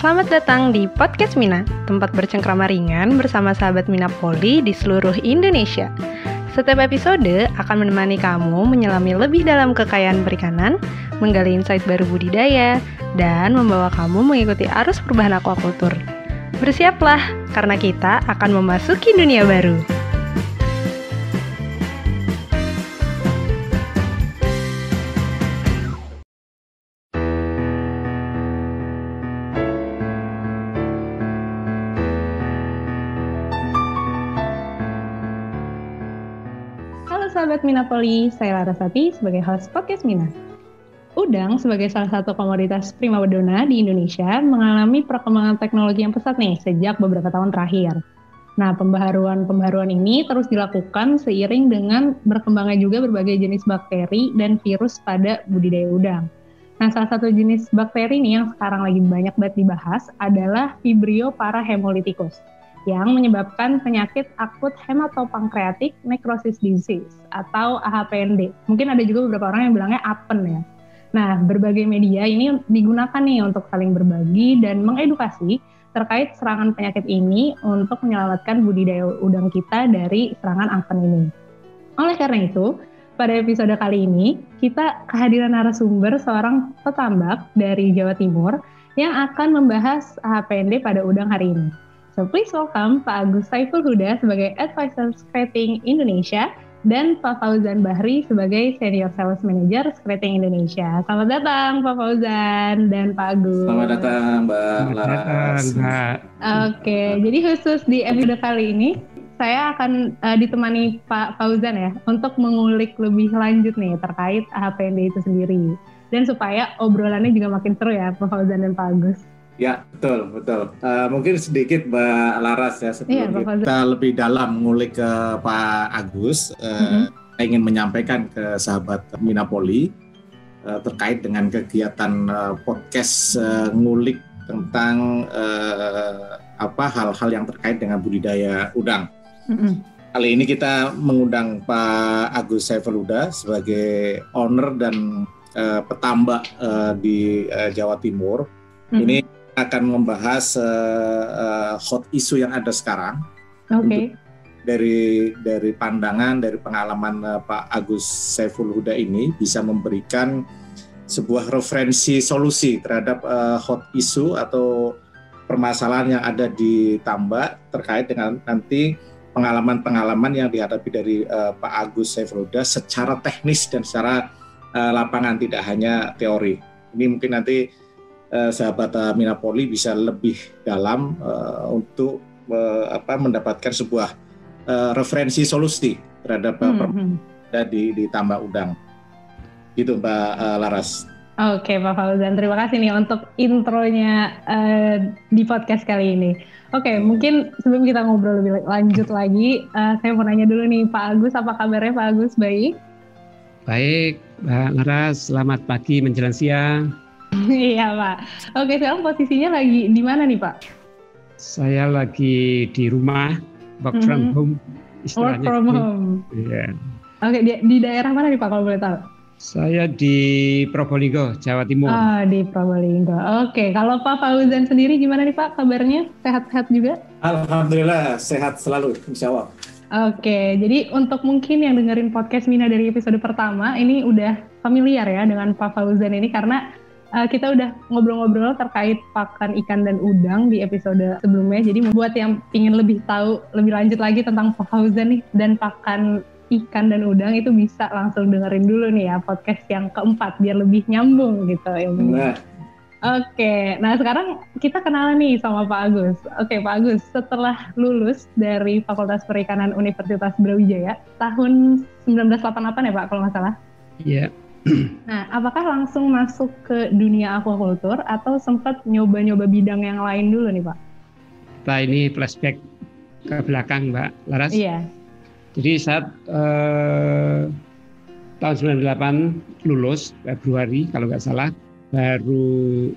Selamat datang di Podcast Mina, tempat bercengkrama ringan bersama sahabat Mina Poli di seluruh Indonesia. Setiap episode akan menemani kamu menyelami lebih dalam kekayaan perikanan, menggali insight baru budidaya, dan membawa kamu mengikuti arus perubahan aquaculture. Bersiaplah, karena kita akan memasuki dunia baru. Sahabat Mina Poli, saya Larasati sebagai host Podcast Mina. Udang sebagai salah satu komoditas primadona di Indonesia mengalami perkembangan teknologi yang pesat nih sejak beberapa tahun terakhir. Nah, pembaharuan ini terus dilakukan seiring dengan berkembangnya juga berbagai jenis bakteri dan virus pada budidaya udang. Nah, salah satu jenis bakteri nih yang sekarang lagi banyak banget dibahas adalah Vibrio parahemolyticus, yang menyebabkan penyakit akut hematopancreatic necrosis disease atau AHPND. Mungkin ada juga beberapa orang yang bilangnya APEN ya. Nah, berbagai media ini digunakan nih untuk saling berbagi dan mengedukasi terkait serangan penyakit ini untuk menyelamatkan budidaya udang kita dari serangan APEN ini. Oleh karena itu, pada episode kali ini, kita kehadiran narasumber seorang petambak dari Jawa Timur yang akan membahas AHPND pada udang hari ini. So please welcome Pak Agus Saiful Huda sebagai Advisor Scrating Indonesia dan Pak Fauzan Bahri sebagai Senior Sales Manager Scrating Indonesia. Selamat datang Pak Fauzan dan Pak Agus. Selamat datang Mbak Laras. Oke, jadi khusus di episode kali ini saya akan ditemani Pak Fauzan ya untuk mengulik lebih lanjut nih terkait AHPND itu sendiri. Dan supaya obrolannya juga makin seru ya Pak Fauzan dan Pak Agus. Ya, betul. Mungkin sedikit Mbak Laras ya sebelum kita lebih dalam mengulik ke Pak Agus, ingin menyampaikan ke sahabat Mina Poli terkait dengan kegiatan podcast ngulik tentang hal-hal yang terkait dengan budidaya udang. Kali ini kita mengundang Pak Agus Saiful Huda sebagai owner dan petambak di Jawa Timur. Ini akan membahas hot issue yang ada sekarang. Oke. Dari pandangan, dari pengalaman Pak Agus Saiful Huda ini bisa memberikan sebuah referensi solusi terhadap hot issue atau permasalahan yang ada di tambak terkait dengan nanti pengalaman-pengalaman yang dihadapi dari Pak Agus Saiful Huda secara teknis dan secara lapangan, tidak hanya teori. Ini mungkin nanti sahabat Mina Poli bisa lebih dalam untuk mendapatkan sebuah referensi solusi terhadap di tambak udang. Gitu Mbak Laras. Oke Pak Fauzan, terima kasih nih untuk intronya di podcast kali ini. Oke, mungkin sebelum kita ngobrol lebih lanjut lagi, saya mau nanya dulu nih Pak Agus, apa kabarnya Pak Agus? Baik? Baik, Mbak Laras, selamat pagi menjelang siang. Iya Pak. Oke, sekarang posisinya lagi di mana nih Pak? Saya lagi di rumah, work from home. Work from home. Iya. Oke, di daerah mana nih Pak kalau boleh tahu? Saya di Probolinggo, Jawa Timur. Oh, di Probolinggo. Oke, kalau Pak Fauzan sendiri gimana nih Pak kabarnya? Sehat-sehat juga? Alhamdulillah, sehat selalu, insya Allah. Oke, jadi untuk mungkin yang dengerin podcast Mina dari episode pertama, ini udah familiar ya dengan Pak Fauzan ini karena kita udah ngobrol-ngobrol terkait pakan ikan dan udang di episode sebelumnya. Jadi buat yang ingin lebih tahu lebih lanjut lagi tentang Pak Fauzan nih dan pakan ikan dan udang itu bisa langsung dengerin dulu nih ya podcast yang keempat biar lebih nyambung gitu ilmunya. Oke, nah sekarang kita kenalan nih sama Pak Agus. Oke Pak Agus, setelah lulus dari Fakultas Perikanan Universitas Brawijaya tahun 1988 ya Pak kalau nggak salah? Iya. Nah, apakah langsung masuk ke dunia aquaculture atau sempat nyoba-nyoba bidang yang lain dulu nih Pak? Nah ini flashback ke belakang Mbak Laras. Iya. Jadi saat tahun 98 lulus, Februari kalau nggak salah, baru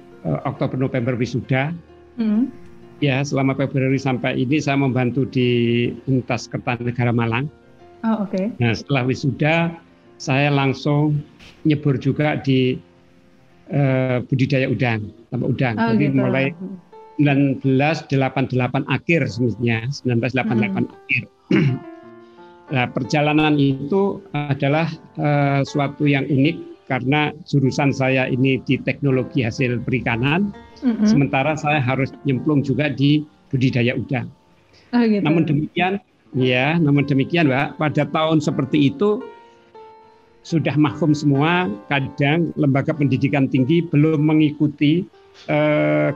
Oktober November wisuda. Ya, selama Februari sampai ini saya membantu di Universitas Kertanegara Malang. Oh, oke. Nah, setelah wisuda saya langsung nyebur juga di budidaya udang, tambak udang. Oh, jadi gitu. mulai 1988 akhir semestinya, 1988 akhir. Nah, perjalanan itu adalah suatu yang unik karena jurusan saya ini di teknologi hasil perikanan, sementara saya harus nyemplung juga di budidaya udang. Oh, gitu. Namun demikian, Mbak, pada tahun seperti itu sudah mahfum semua, kadang lembaga pendidikan tinggi belum mengikuti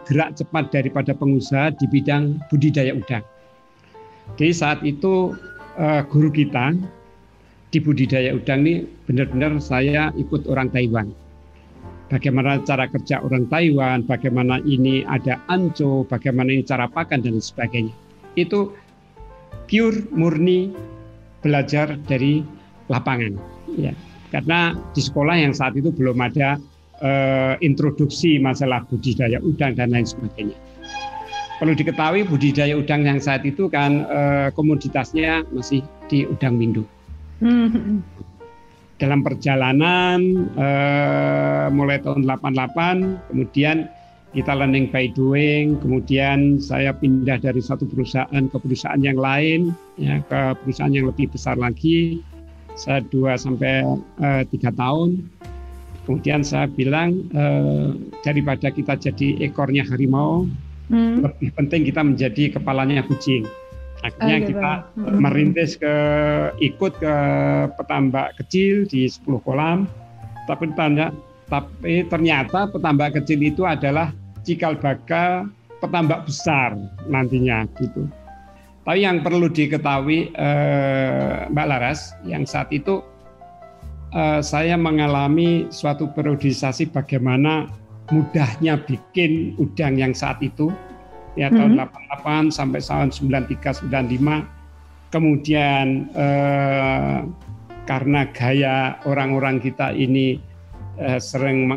gerak cepat daripada pengusaha di bidang budidaya udang. Jadi saat itu guru kita di budidaya udang ini benar-benar saya ikut orang Taiwan. Bagaimana cara kerja orang Taiwan, bagaimana ini ada anco, bagaimana ini cara pakan dan sebagainya. Itu pure murni belajar dari lapangan. Ya. Karena di sekolah yang saat itu belum ada introduksi masalah budidaya udang dan lain sebagainya. Perlu diketahui budidaya udang yang saat itu kan komoditasnya masih di udang windu. Dalam perjalanan mulai tahun 88, kemudian kita learning by doing, kemudian saya pindah dari satu perusahaan ke perusahaan yang lain, ya, ke perusahaan yang lebih besar lagi. Saya 2-3 tahun. Kemudian saya bilang daripada kita jadi ekornya harimau, lebih penting kita menjadi kepalanya kucing. Akhirnya kita merintis ikut ke petambak kecil di 10 kolam. Tapi ternyata petambak kecil itu adalah cikal bakal petambak besar nantinya gitu. Tapi yang perlu diketahui Mbak Laras, yang saat itu saya mengalami suatu periodisasi bagaimana mudahnya bikin udang yang saat itu, ya tahun 88 sampai tahun 93-95. Kemudian karena gaya orang-orang kita ini sering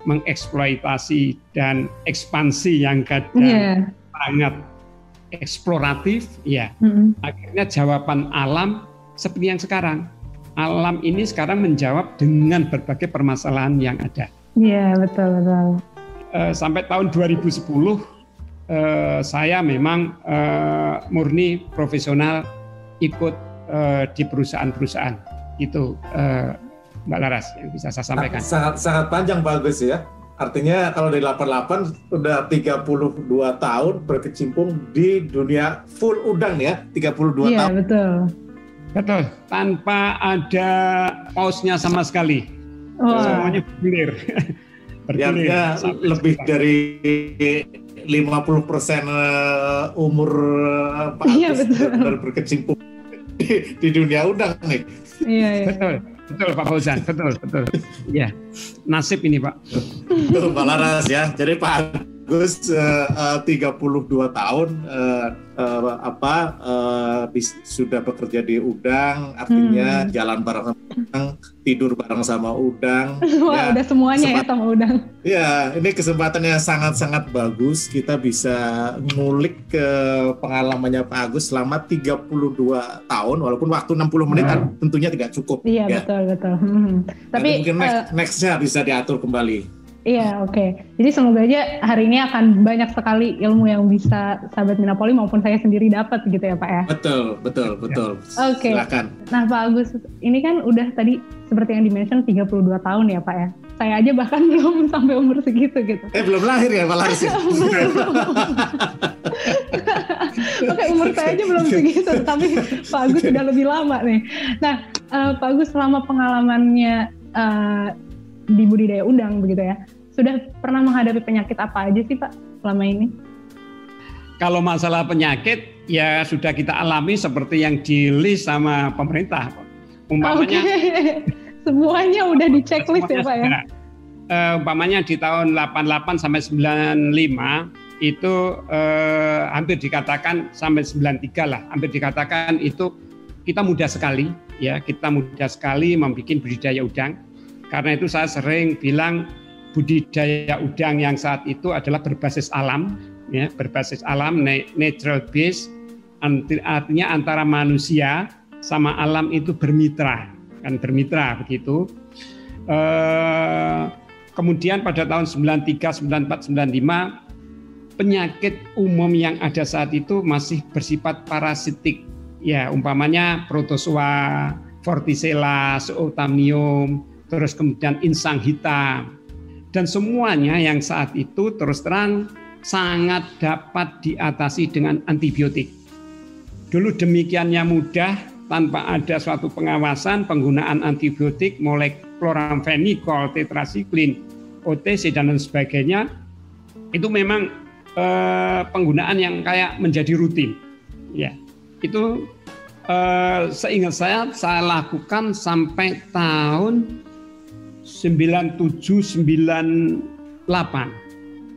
mengeksploitasi dan ekspansi yang kadang sangat eksploratif, ya. Akhirnya jawaban alam seperti yang sekarang. Alam ini sekarang menjawab dengan berbagai permasalahan yang ada. Iya, betul. Sampai tahun 2010 saya memang murni profesional ikut di perusahaan-perusahaan. Itu Mbak Laras yang bisa saya sampaikan. Sangat panjang Pak Agus ya. Artinya kalau dari 88 udah 32 tahun berkecimpung di dunia full udang ya, 32 tahun. Iya, betul. Tanpa ada pausnya sama sekali. Semuanya bergilir. Ya, lebih dari 50% umur Pak Agus benar berkecimpung di dunia udang nih. Iya. Betul Pak Fauzan, betul. Ya, nasib ini Pak. Betul Pak Laras ya. Jadi Pak Agus 32 tahun sudah bekerja di udang, artinya jalan bareng sama udang, tidur bareng sama udang. Wah, udah semuanya ya sama udang. Ya, ini kesempatannya sangat-sangat bagus. Kita bisa ngulik ke pengalamannya Pak Agus selama 32 tahun, walaupun waktu 60 menit tentunya tidak cukup. Iya, ya. Betul. Tapi mungkin next-nya bisa diatur kembali. Iya, oke. Jadi semoga aja hari ini akan banyak sekali ilmu yang bisa sahabat Minapoli maupun saya sendiri dapat gitu ya Pak ya. Betul. Oke. Silakan. Nah Pak Agus, ini kan udah tadi seperti yang di-mention 32 tahun ya Pak ya. Saya aja bahkan belum sampai umur segitu gitu. Belum lahir ya Pak Laris? Oke, umur saya aja belum segitu, tapi Pak Agus sudah lebih lama nih. Nah, Pak Agus selama pengalamannya di budidaya udang begitu ya, sudah pernah menghadapi penyakit apa aja sih Pak selama ini? Kalau masalah penyakit ya sudah kita alami seperti yang di-list sama pemerintah. Umpamanya semuanya udah di checklist ya Pak ya. Umpamanya di tahun 88 sampai 95 itu hampir dikatakan sampai 93 lah, hampir dikatakan itu kita mudah sekali ya, kita mudah sekali membuat budidaya udang. Karena itu saya sering bilang budidaya udang yang saat itu adalah berbasis alam, ya, berbasis alam, natural base, artinya antara manusia sama alam itu bermitra, kan bermitra begitu. Kemudian pada tahun 93, 94, 95 penyakit umum yang ada saat itu masih bersifat parasitik. Ya, umpamanya protozoa, vorticella, zooxanthellae, terus kemudian insang hitam. Dan semuanya yang saat itu terus terang sangat dapat diatasi dengan antibiotik. Dulu demikiannya mudah, tanpa ada suatu pengawasan penggunaan antibiotik mulai chloramphenicol, tetracycline, OTC dan lain sebagainya, itu memang penggunaan yang kayak menjadi rutin. Ya, itu seingat saya lakukan sampai tahun 97-98.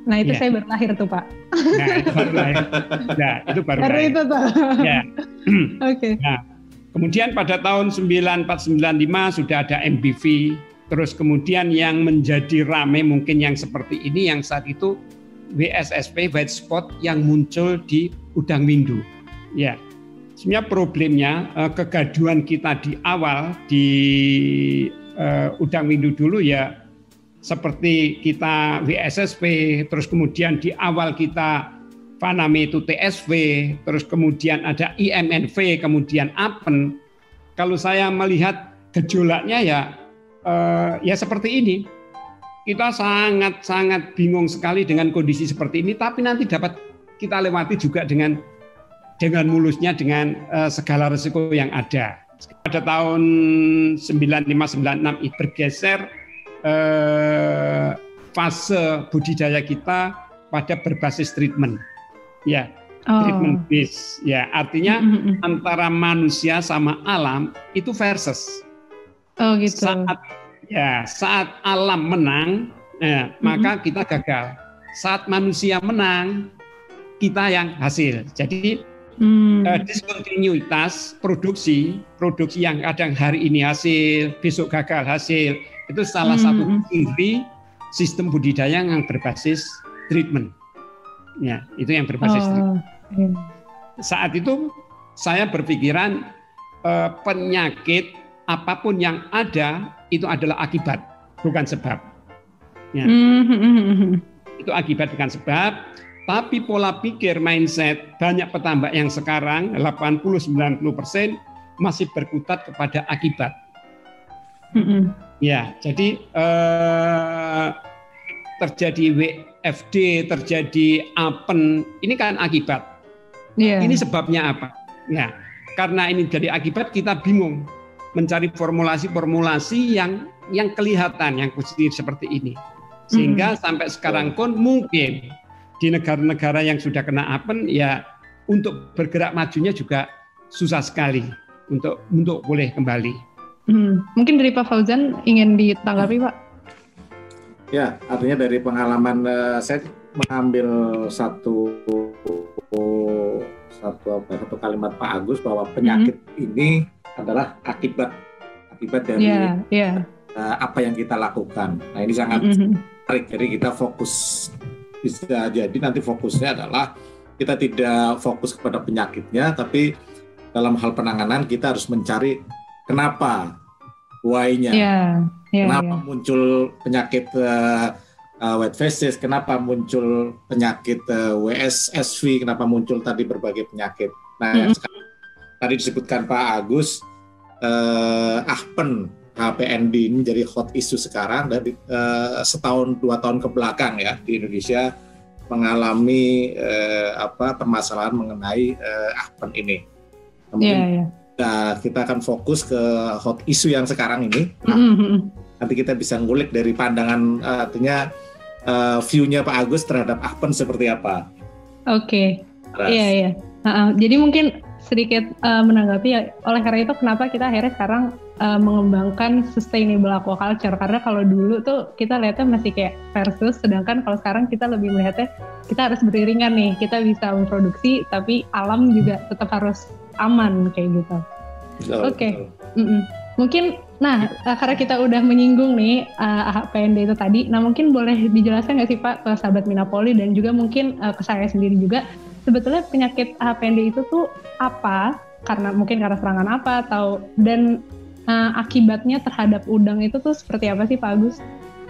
Nah itu saya baru lahir tuh Pak. Nah itu baru lahir. Nah itu baru lahir. Itu tuh. Ya. Oke. Nah, kemudian pada tahun 94-95 sudah ada MBV. Terus kemudian yang menjadi rame mungkin yang seperti ini yang saat itu WSSP, white spot yang muncul di udang windu. Ya. Sebenarnya problemnya kegaduhan kita di awal di udang windu dulu ya seperti kita WSSP, terus kemudian di awal kita Vaname itu TSV, terus kemudian ada IMNV, kemudian APEN. Kalau saya melihat gejolaknya ya seperti ini. Kita sangat bingung sekali dengan kondisi seperti ini, tapi nanti dapat kita lewati juga dengan mulusnya dengan segala risiko yang ada. Pada tahun 95-96 itu bergeser fase budidaya kita pada berbasis treatment. Ya, treatment base. Ya, artinya antara manusia sama alam itu versus. Oh gitu. Saat alam menang, maka kita gagal. Saat manusia menang, kita yang hasil. Jadi diskontinuitas produksi yang kadang hari ini hasil, besok gagal hasil, itu salah satu ciri sistem budidaya yang berbasis treatment. Ya, itu yang berbasis treatment. Saat itu saya berpikiran penyakit apapun yang ada itu adalah akibat, bukan sebab. Ya. Itu akibat bukan sebab. Tapi pola pikir mindset banyak petambak yang sekarang 80-90% masih berkutat kepada akibat. Ya, jadi terjadi WFD, terjadi APEN, ini kan akibat. Yeah. Ini sebabnya apa? Ya, karena ini jadi akibat kita bingung mencari formulasi-formulasi yang kelihatan, yang positif seperti ini. Sehingga sampai sekarang pun mungkin di negara-negara yang sudah kena APEN ya untuk bergerak majunya juga susah sekali untuk boleh kembali. Mungkin dari Pak Fauzan ingin ditanggapi Pak? Ya, artinya dari pengalaman saya mengambil satu kalimat Pak Agus bahwa penyakit ini adalah akibat dari apa yang kita lakukan. Nah ini sangat menarik. Jadi kita fokus. Bisa jadi nanti fokusnya adalah kita tidak fokus kepada penyakitnya, tapi dalam hal penanganan kita harus mencari kenapa, why-nya, kenapa muncul penyakit white phases, kenapa muncul penyakit WSSV, kenapa muncul tadi berbagai penyakit. Nah, tadi disebutkan Pak Agus, APEN, HPND ini jadi hot issue sekarang dari setahun 2 tahun ke belakang ya di Indonesia mengalami permasalahan mengenai APEN ini. Kemudian kita akan fokus ke hot issue yang sekarang ini. Nanti kita bisa ngulik dari pandangan artinya view-nya Pak Agus terhadap APEN seperti apa. Oke. Iya. Jadi mungkin sedikit menanggapi ya, oleh karena itu kenapa kita akhirnya sekarang mengembangkan sustainable aquaculture, karena kalau dulu tuh kita lihatnya masih kayak versus, sedangkan kalau sekarang kita lebih melihatnya kita harus beriringan nih, kita bisa memproduksi tapi alam juga tetap harus aman kayak gitu. Oke. Mungkin karena kita udah menyinggung nih HPND itu tadi, nah mungkin boleh dijelaskan nggak sih Pak ke sahabat Minapoli dan juga mungkin ke saya sendiri juga, sebetulnya penyakit HPND itu tuh apa? Karena serangan apa dan akibatnya terhadap udang itu tuh seperti apa sih Pak Agus?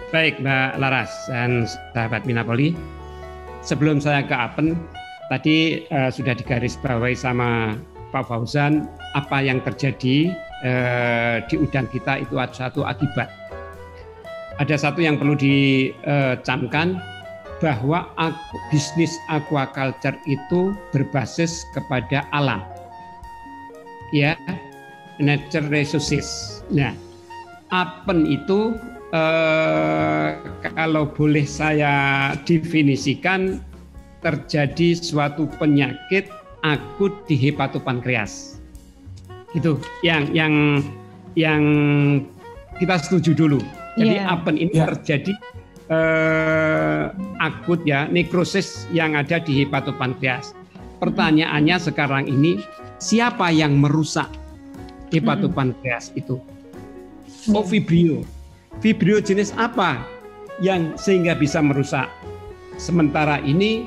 Baik Mbak Laras dan sahabat Minapoli. sebelum saya ke Apen, tadi sudah digarisbawahi sama Pak Fauzan, apa yang terjadi di udang kita itu ada satu akibat. Ada satu yang perlu dicamkan, bahwa bisnis aquaculture itu berbasis kepada alam, ya, nature resources. Nah, Apen itu kalau boleh saya definisikan, terjadi suatu penyakit akut di hepatopankreas. Itu yang kita setuju dulu. Jadi Apen ini terjadi akut ya, nekrosis yang ada di hepatopankreas. Pertanyaannya sekarang ini, siapa yang merusak hepatopankreas itu? Oh, Vibrio. Vibrio jenis apa yang sehingga bisa merusak? Sementara ini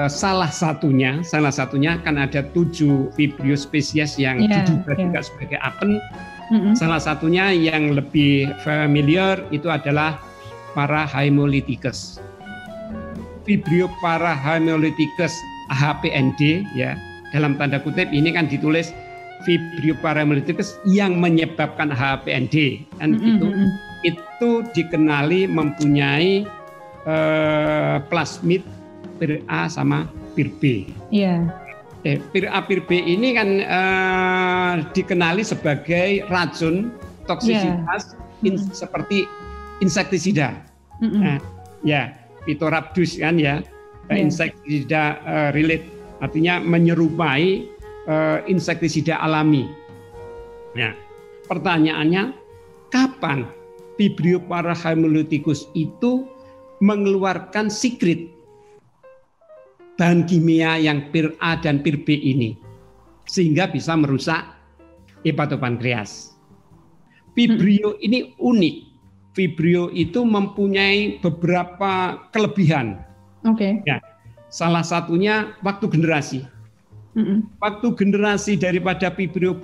salah satunya kan ada 7 Vibrio spesies yang diduga juga sebagai Apen. Salah satunya yang lebih familiar itu adalah Parahemolyticus. Vibrio Parahemolyticus HPND, ya, dalam tanda kutip ini kan ditulis Vibrio Parahemolyticus yang menyebabkan HPND, kan itu dikenali mempunyai plasmid pir A sama pir B. Iya. Pir A pir B ini kan dikenali sebagai racun toksisitas seperti insektisida. Nah, ya, Pitorhabdus kan ya, insektisida relate, artinya menyerupai insektisida alami. Nah, pertanyaannya, kapan Vibrio Parahemolyticus itu mengeluarkan sikrit bahan kimia yang pir A dan pir B ini sehingga bisa merusak hepatopankreas? Vibrio ini unik. Vibrio itu mempunyai beberapa kelebihan. Ya, salah satunya waktu generasi. Waktu generasi daripada Vibrio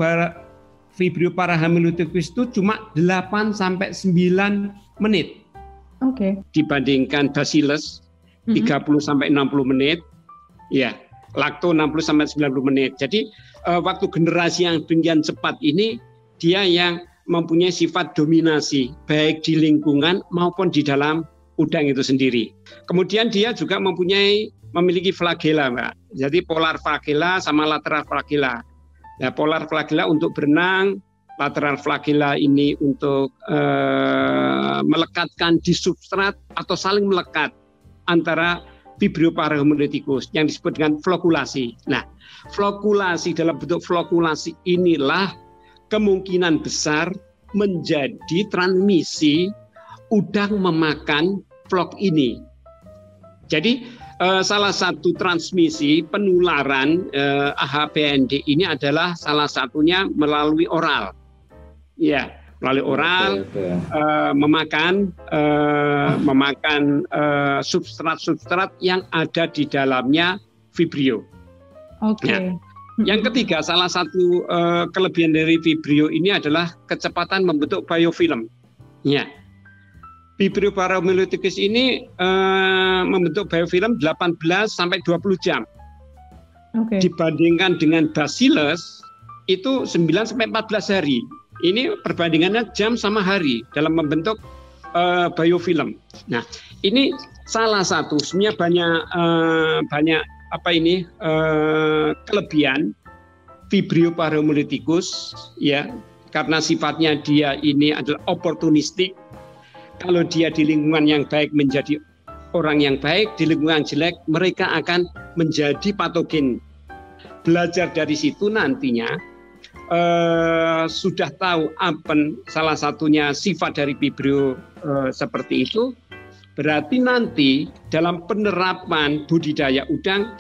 Parahemolyticus itu cuma 8 sampai 9 menit. Dibandingkan Bacillus 30 sampai 60 menit. Ya, Lacto 60 sampai 90 menit. Jadi waktu generasi yang demikian cepat ini dia yang mempunyai sifat dominasi baik di lingkungan maupun di dalam udang itu sendiri. Kemudian dia juga memiliki flagella, Mbak. Jadi polar flagella sama lateral flagella. Nah, polar flagella untuk berenang, lateral flagella ini untuk melekatkan di substrat atau saling melekat antara Vibrio Parahemolyticus yang disebut dengan flokulasi. Nah, flokulasi dalam bentuk flokulasi inilah kemungkinan besar menjadi transmisi udang memakan flok ini. Jadi salah satu transmisi penularan HPND ini adalah salah satunya melalui oral. Ya, melalui oral, memakan substrat-substrat yang ada di dalamnya Vibrio. Ya. Yang ketiga, salah satu kelebihan dari Vibrio ini adalah kecepatan membentuk biofilm. Ya. Vibrio Parahemolyticus ini membentuk biofilm 18 sampai 20 jam. Dibandingkan dengan Bacillus itu 9 sampai 14 hari. Ini perbandingannya jam sama hari dalam membentuk biofilm. Nah, ini salah satu. Sebenarnya banyak kelebihan Vibrio Parahemolyticus, ya, karena sifatnya dia ini adalah oportunistik. Kalau dia di lingkungan yang baik menjadi orang yang baik, di lingkungan jelek mereka akan menjadi patogen. Belajar dari situ nantinya sudah tahu Apen salah satunya sifat dari Vibrio seperti itu. Berarti nanti dalam penerapan budidaya udang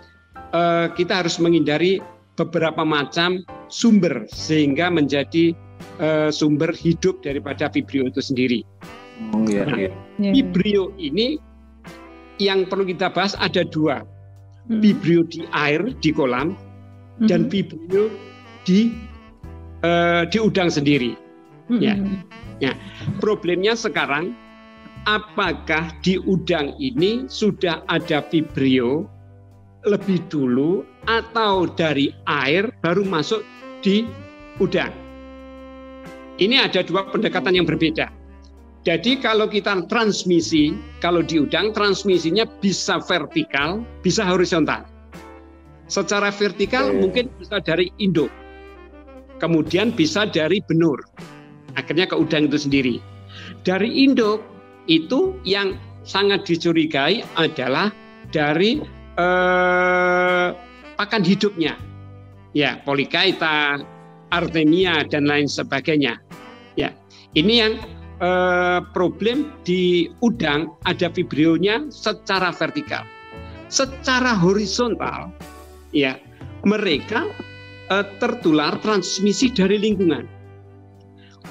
kita harus menghindari beberapa macam sumber sehingga menjadi sumber hidup daripada Vibrio itu sendiri. Vibrio ini yang perlu kita bahas ada 2. Vibrio di air di kolam dan Vibrio di udang sendiri. Ya. Problemnya sekarang apakah di udang ini sudah ada vibrio lebih dulu atau dari air baru masuk di udang. Ini ada dua pendekatan yang berbeda. Jadi kalau kita transmisi, kalau di udang transmisinya bisa vertikal, bisa horizontal. Secara vertikal mungkin bisa dari induk, kemudian bisa dari benur, akhirnya ke udang itu sendiri. Dari induk itu yang sangat dicurigai adalah dari pakan hidupnya, ya Polychaeta, Artemia dan lain sebagainya. Ya, ini yang problem di udang, ada vibrionya secara vertikal. Secara horizontal, ya mereka tertular transmisi dari lingkungan.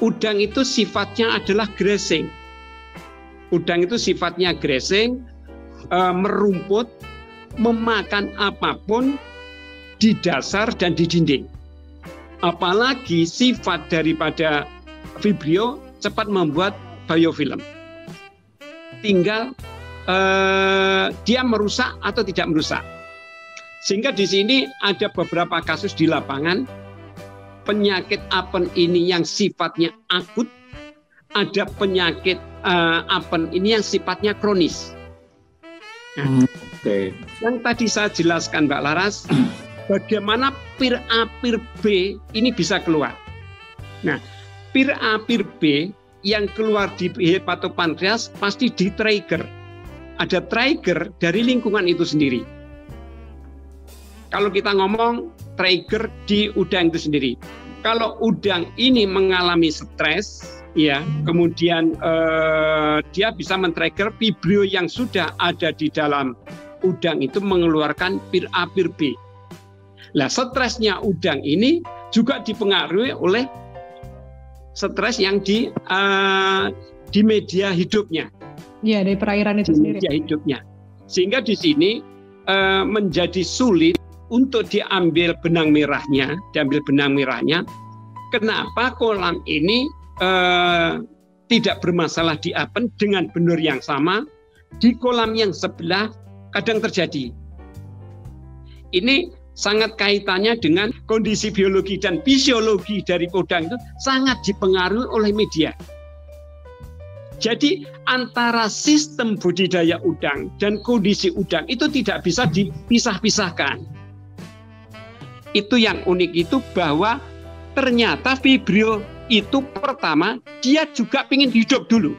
Udang itu sifatnya adalah grazing. Udang itu sifatnya grazing, merumput, memakan apapun di dasar dan di dinding. Apalagi sifat daripada vibrio cepat membuat biofilm. Tinggal dia merusak atau tidak merusak. Sehingga di sini ada beberapa kasus di lapangan penyakit apen ini yang sifatnya akut, ada penyakit apen ini yang sifatnya kronis. Nah, yang tadi saya jelaskan Mbak Laras, bagaimana pir A, pir B ini bisa keluar. Nah, pir A, pir B yang keluar di hepatopankreas pasti di-trigger. Ada trigger dari lingkungan itu sendiri. Kalau kita ngomong trigger di udang itu sendiri. Kalau udang ini mengalami stres, ya, kemudian dia bisa men-trigger vibrio yang sudah ada di dalam udang itu mengeluarkan pir A, pir B. Nah, stresnya udang ini juga dipengaruhi oleh stres yang di media hidupnya. Ya, dari perairan itu sendiri. Media hidupnya. Sehingga di sini menjadi sulit untuk diambil benang merahnya, Kenapa kolam ini tidak bermasalah di apen dengan benur yang sama, di kolam yang sebelah kadang terjadi. Ini sangat kaitannya dengan kondisi biologi dan fisiologi dari udang itu sangat dipengaruhi oleh media. Jadi antara sistem budidaya udang dan kondisi udang itu tidak bisa dipisah-pisahkan. Itu yang unik itu bahwa ternyata vibrio itu pertama dia juga ingin hidup dulu.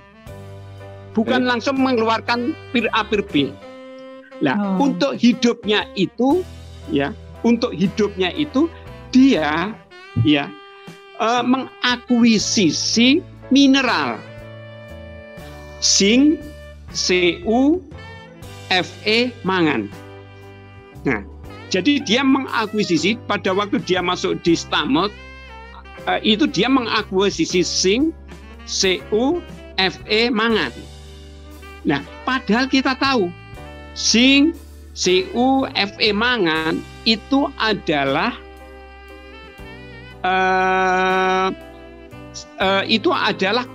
Bukan langsung mengeluarkan pir A, pir B. Nah, untuk hidupnya itu ya, dia ya mengakuisisi mineral zinc, Cu, Fe, mangan. Nah, jadi dia mengakuisisi pada waktu dia masuk di stomach itu dia mengakuisisi zinc, Cu, Fe, mangan. Nah, padahal kita tahu zinc, Cu, Fe, mangan itu adalah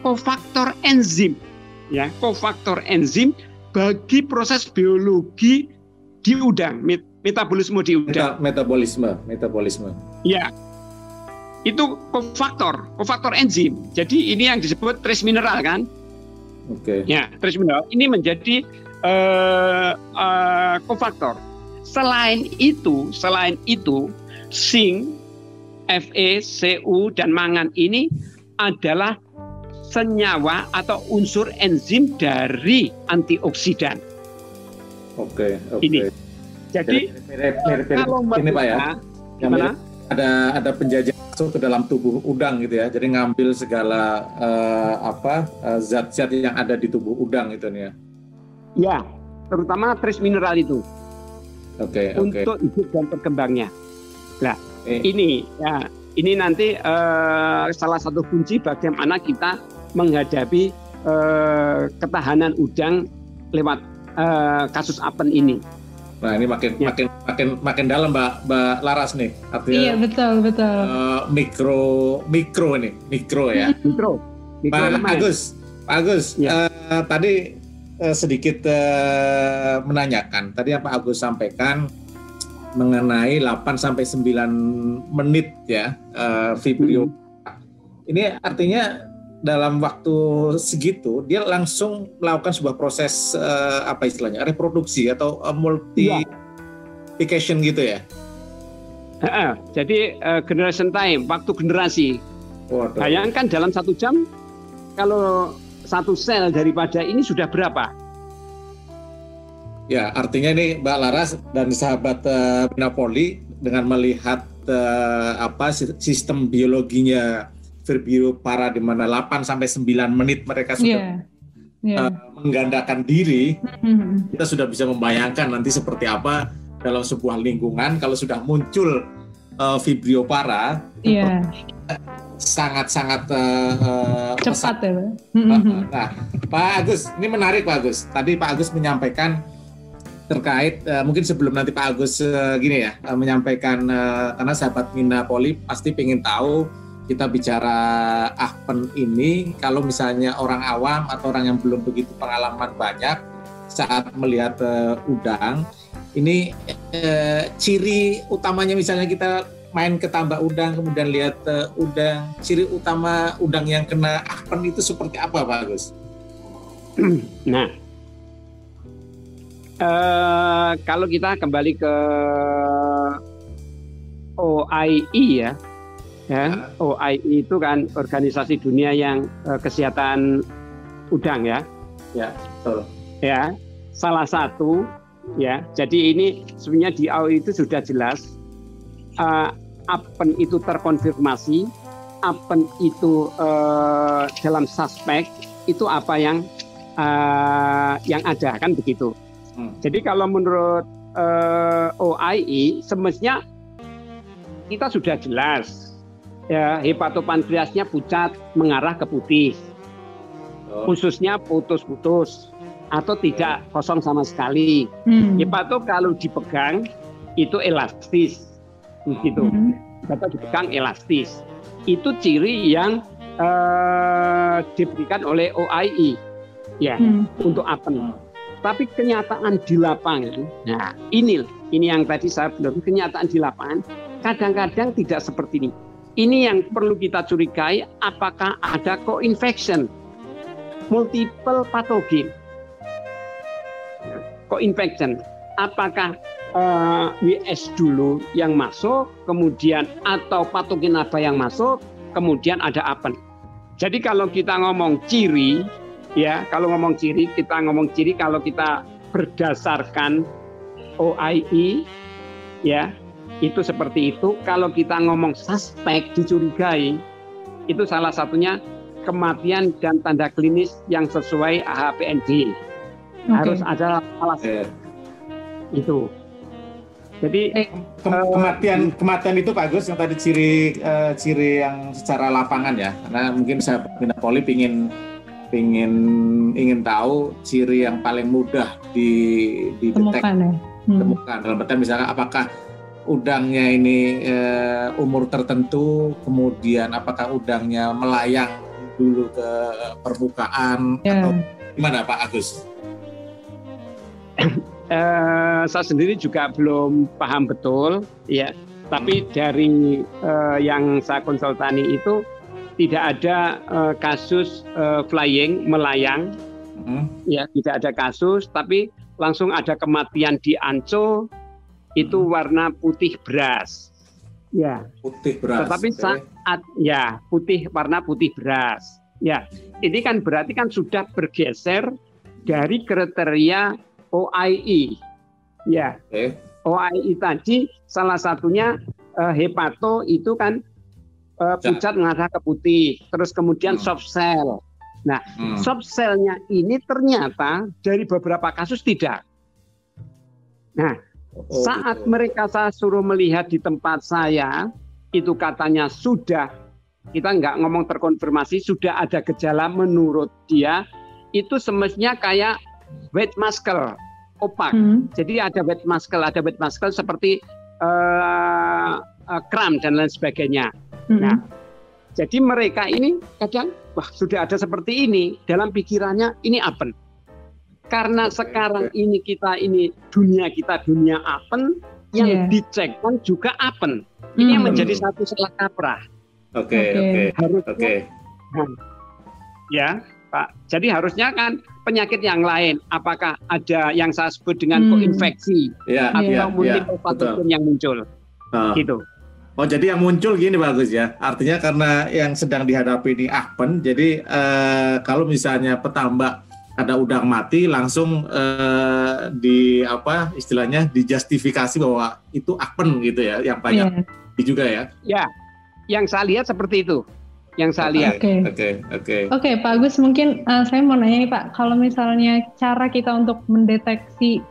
kofaktor enzim, ya, kofaktor enzim bagi proses biologi di udang, metabolisme di udang. Metabolisme. Ya, itu kofaktor enzim. Jadi ini yang disebut trace mineral kan? Oke. Ya, trace mineral ini menjadi kofaktor. Selain itu, zinc, Fe, Cu, dan mangan ini adalah senyawa atau unsur enzim dari antioksidan. Oke. Ini. Jadi mirip kalau ini Pak ya. Gimana? Ada penjajah masuk ke dalam tubuh udang gitu ya. Jadi ngambil segala zat-zat yang ada di tubuh udang itu nih ya. Ya, terutama trace mineral itu. Oke. Untuk hidup dan berkembangnya. Nah, ini nanti salah satu kunci bagaimana kita menghadapi ketahanan udang lewat kasus apen ini. Nah, ini makin dalam Mbak Laras nih. Artinya, iya, betul. Mikro ya. Mikro. Pak Agus, Pak Agus, Ya. Tadi sedikit menanyakan. Tadi yang Pak Agus sampaikan mengenai 8-9 menit ya vibrio. Ini artinya dalam waktu segitu dia langsung melakukan sebuah proses apa istilahnya reproduksi atau multiplication gitu ya. Jadi generation time, waktu generasi. Waduh. Bayangkan dalam 1 jam kalau 1 sel daripada ini sudah berapa? Ya, artinya ini Mbak Laras dan sahabat Minapoli dengan melihat sistem biologinya Vibrio para di mana 8-9 menit mereka sudah menggandakan diri, kita sudah bisa membayangkan nanti seperti apa dalam sebuah lingkungan kalau sudah muncul Vibrio para. Sangat-sangat cepat ya. Nah, Pak Agus, ini menarik Pak Agus. Tadi Pak Agus menyampaikan terkait mungkin sebelum nanti Pak Agus menyampaikan karena sahabat Minapoli pasti pengen tahu kita bicara Ahpen ini kalau misalnya orang awam atau orang yang belum begitu pengalaman banyak saat melihat udang ini ciri utamanya misalnya kita main ke tambak udang kemudian lihat udang, ciri utama udang yang kena Ahpen itu seperti apa Pak Agus? Nah, kalau kita kembali ke OIE ya, OIE itu kan organisasi dunia yang kesehatan udang ya. Ya, betul. Ya, salah satu ya. Jadi ini sebenarnya di OIE itu sudah jelas Ahpen itu terkonfirmasi, Ahpen itu dalam suspek itu apa yang ada kan begitu. Jadi kalau menurut OIE semestinya kita sudah jelas ya, hepatopankreasnya pucat mengarah ke putih, ususnya putus-putus atau tidak kosong sama sekali. Hepato kalau dipegang itu elastis, gitu. Hepato dipegang elastis. Itu ciri yang diberikan oleh OIE ya untuk Ahpen. Tapi kenyataan di lapangan, nah ini yang tadi saya bilang, kenyataan di lapangan kadang-kadang tidak seperti ini. Ini yang perlu kita curigai, apakah ada co-infection, multiple patogen. Co-infection, apakah WS dulu yang masuk, kemudian atau patogen apa yang masuk, kemudian ada Ahpen. Jadi kalau kita ngomong ciri, ya, kalau ngomong ciri, kalau kita berdasarkan OIE, ya, itu seperti itu. Kalau kita ngomong suspek, dicurigai, itu salah satunya kematian dan tanda klinis yang sesuai AHPND. Harus ada alasan itu. Jadi kematian itu Pak Agus yang tadi ciri yang secara lapangan ya, karena mungkin saya Minapoli ingin tahu ciri yang paling mudah didetek, temukan dalam artian misalnya apakah udangnya ini umur tertentu, kemudian apakah udangnya melayang dulu ke permukaan atau gimana Pak Agus? Saya sendiri juga belum paham betul ya, tapi dari yang saya konsultani itu tidak ada kasus flying, melayang, ya tidak ada kasus, tapi langsung ada kematian di Ancol, itu warna putih beras, ya. Putih beras. Tetapi saat ya warna putih beras, ya ini kan berarti kan sudah bergeser dari kriteria OIE, ya. OIE tadi salah satunya hepato itu kan pucat mengarah ke putih, terus kemudian soft cell. Nah, soft cell-nya ini ternyata dari beberapa kasus tidak. Nah, saat mereka saya suruh melihat di tempat saya, itu katanya sudah, kita nggak ngomong terkonfirmasi, sudah ada gejala menurut dia, itu semestinya kayak wet muscle, opak. Jadi ada wet muscle seperti kram dan lain sebagainya. Nah, jadi mereka ini kadang wah sudah ada seperti ini, dalam pikirannya ini apen. Karena sekarang ini dunia kita dunia apen, yang dicekkan juga apen. Ini yang menjadi satu salah kaprah. Oke. Ya, Pak. Jadi harusnya kan penyakit yang lain, apakah ada yang saya sebut dengan koinfeksi atau multiple pathogen yang muncul, gitu. Oh, jadi yang muncul gini bagus ya. Artinya karena yang sedang dihadapi ini apen, jadi kalau misalnya petambak ada udang mati, langsung istilahnya dijustifikasi bahwa itu apen gitu ya, yang banyak juga ya. Ya, yang saya lihat seperti itu. Yang saya lihat. Oke, Pak Agus, mungkin saya mau nanya nih Pak, kalau misalnya cara kita untuk mendeteksi